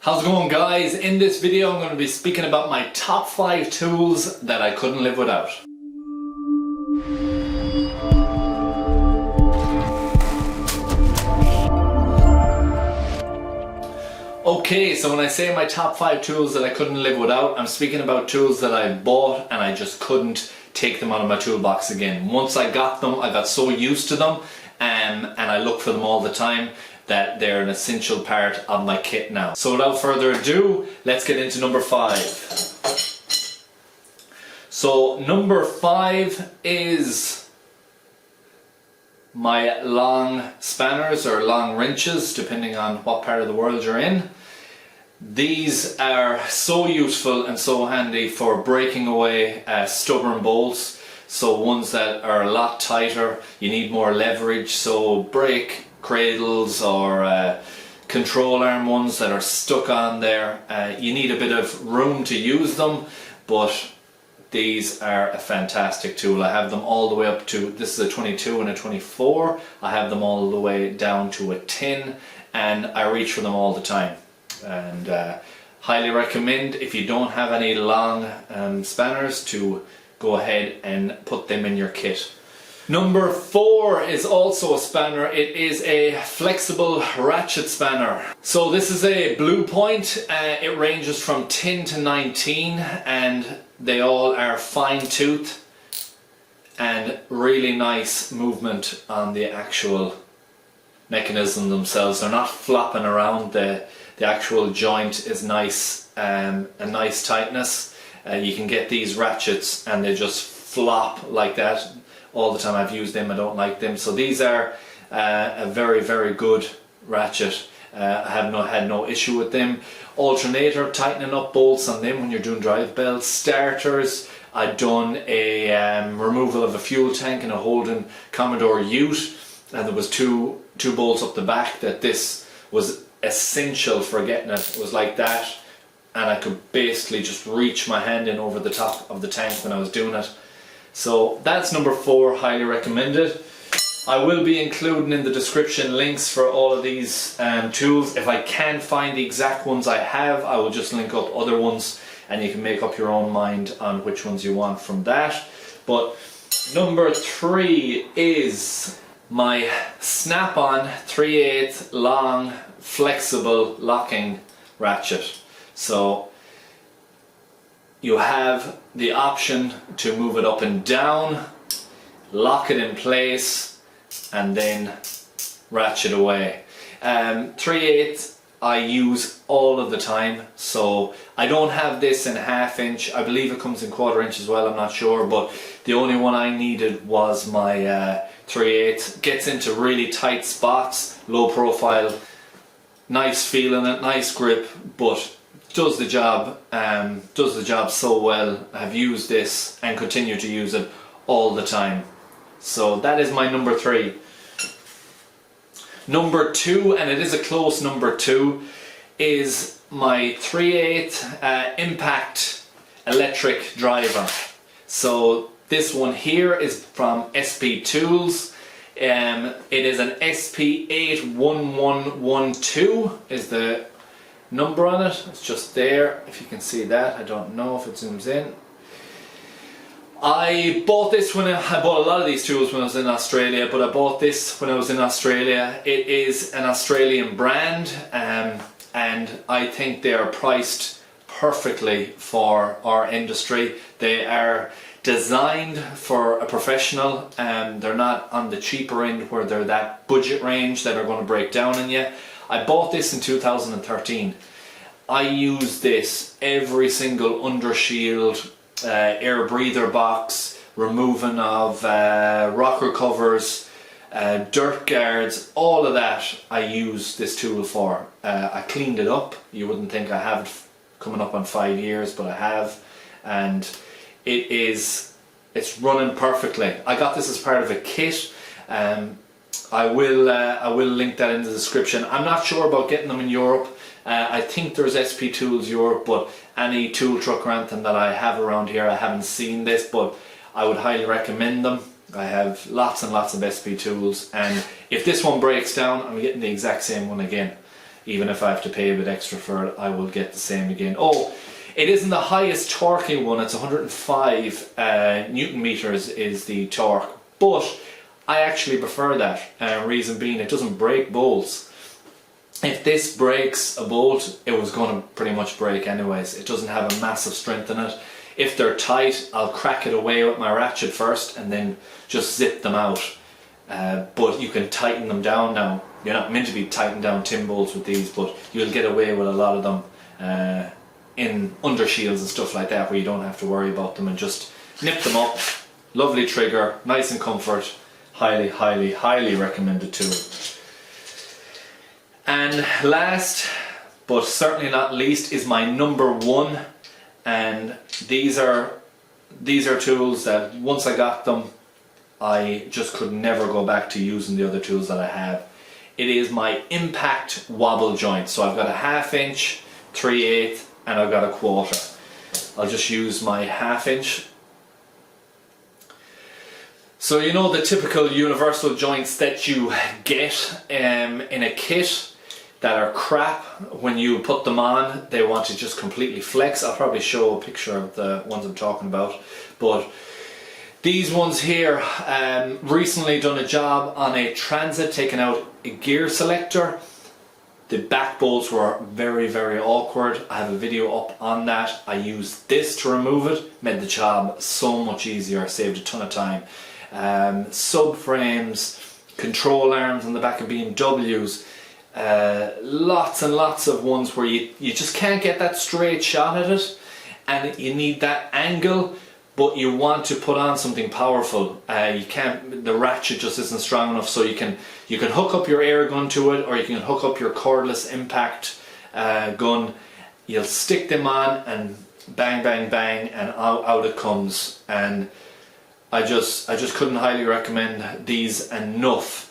How's it going, guys? In this video I'm going to be speaking about my top 5 tools that I couldn't live without. Okay, so when I say my top 5 tools that I couldn't live without, I'm speaking about tools that I bought and I just couldn't take them out of my toolbox again. Once I got them, I got so used to them and I look for them all the time that they're an essential part of my kit now. So without further ado, let's get into number 5. So number 5 is my long spanners or long wrenches, depending on what part of the world you're in. These are so useful and so handy for breaking away stubborn bolts. So ones that are a lot tighter, you need more leverage, so brake cradles or control arm ones that are stuck on there. You need a bit of room to use them, but these are a fantastic tool. I have them all the way up to, this is a 22 and a 24. I have them all the way down to a 10 and I reach for them all the time. And highly recommend, if you don't have any long spanners, to go ahead and put them in your kit. Number 4 is also a spanner. It is a flexible ratchet spanner. So this is a Blue Point. It ranges from 10 to 19 and they all are fine tooth and really nice movement on the actual mechanism themselves. They're not flopping around. The actual joint is nice, a nice tightness. You can get these ratchets and they just flop like that all the time. I've used them, I don't like them. So these are a very, very good ratchet. I have had no issue with them. Alternator, tightening up bolts on them when you're doing drive belts. Starters, I've done a removal of a fuel tank in a Holden Commodore Ute, and there was two bolts up the back that this was essential for getting it. It was like that, and I could basically just reach my hand in over the top of the tank when I was doing it. So that's number 4, highly recommended. I will be including in the description links for all of these tools. If I can't find the exact ones I have, I will just link up other ones and you can make up your own mind on which ones you want from that. But number 3 is my snap-on 3/8 long flexible locking ratchet. So you have the option to move it up and down, lock it in place, and then ratchet away. 3/8 I use all of the time, so I don't have this in 1/2 inch. I believe it comes in 1/4 inch as well, I'm not sure, but the only one I needed was my 3/8. Gets into really tight spots, low profile, nice feel in it, nice grip, but does the job so well. I've used this and continue to use it all the time. So that is my number 3. Number 2, and it is a close number 2, is my 3/8 impact electric driver. So this one here is from SP Tools. It is an SP81112 is the number on it. It's just there, if you can see that. I don't know if it zooms in. I bought this when I bought a lot of these tools when I was in Australia, but I bought this when I was in Australia. It is an Australian brand, and I think they are priced perfectly for our industry. They are designed for a professional, and they're not on the cheaper end where they're that budget range that are going to break down on you. I bought this in 2013. I use this every single undershield, air breather box, removing of rocker covers, dirt guards, all of that I use this tool for. I cleaned it up. You wouldn't think I have it coming up on 5 years, but I have, and it's running perfectly. I got this as part of a kit. I will link that in the description. I'm not sure about getting them in Europe. I think there's SP Tools Europe, but any tool truck or anything that I have around here, I haven't seen this, but I would highly recommend them. I have lots and lots of SP Tools, and if this one breaks down, I'm getting the exact same one again. even if I have to pay a bit extra for it, I will get the same again. Oh, it isn't the highest torquey one, it's 105 Newton meters is the torque, but I actually prefer that. Reason being, it doesn't break bolts. If this breaks a bolt, it was going to pretty much break anyways. It doesn't have a massive strength in it. If they're tight, I'll crack it away with my ratchet first and then just zip them out. But you can tighten them down now. You're not meant to be tightening down tin bolts with these, but you'll get away with a lot of them in under shields and stuff like that, where you don't have to worry about them, and just nip them up. Lovely trigger, nice and comfort. Highly, highly, highly recommended tool. And last, but certainly not least, is my number one. And these are tools that once I got them, I just could never go back to using the other tools that I have. It is my impact wobble joint. So I've got a 1/2 inch, 3/8, and I've got a 1/4. I'll just use my 1/2 inch. So you know the typical universal joints that you get in a kit that are crap. When you put them on, they want to just completely flex. I'll probably show a picture of the ones I'm talking about, but these ones here, recently done a job on a Transit, taking out a gear selector. The back bolts were very, very awkward. I have a video up on that. I used this to remove it, made the job so much easier, saved a ton of time. Subframes, control arms on the back of BMWs, lots and lots of ones where you just can't get that straight shot at it, and you need that angle, but you want to put on something powerful. You can't, the ratchet just isn't strong enough, so you can hook up your air gun to it, or you can hook up your cordless impact gun. You'll stick them on and bang, bang, bang, and out it comes. And I just couldn't highly recommend these enough.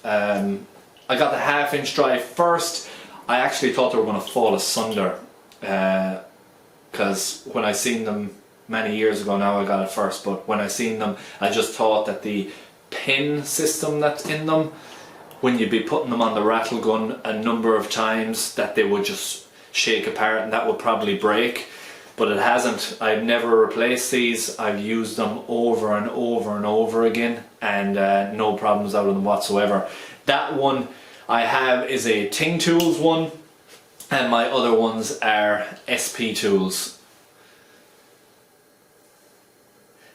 I got the 1/2 inch drive first. I actually thought they were going to fall asunder, because when I seen them many years ago now, I got it first, but when I seen them, I just thought that the pin system that's in them, when you'd be putting them on the rattle gun a number of times, that they would just shake apart and that would probably break. But it hasn't. I've never replaced these. I've used them over and over and over again, and no problems out of them whatsoever. That one I have is a Teng Tools one, and my other ones are SP Tools.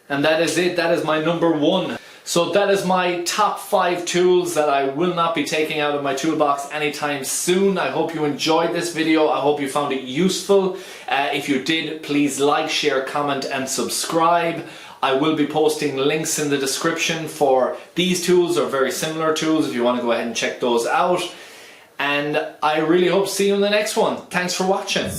And that is it. That is my number one. So that is my top 5 tools that I will not be taking out of my toolbox anytime soon. I hope you enjoyed this video. I hope you found it useful. If you did, please like, share, comment and subscribe. I will be posting links in the description for these tools or very similar tools if you want to go ahead and check those out. And I really hope to see you in the next one. Thanks for watching.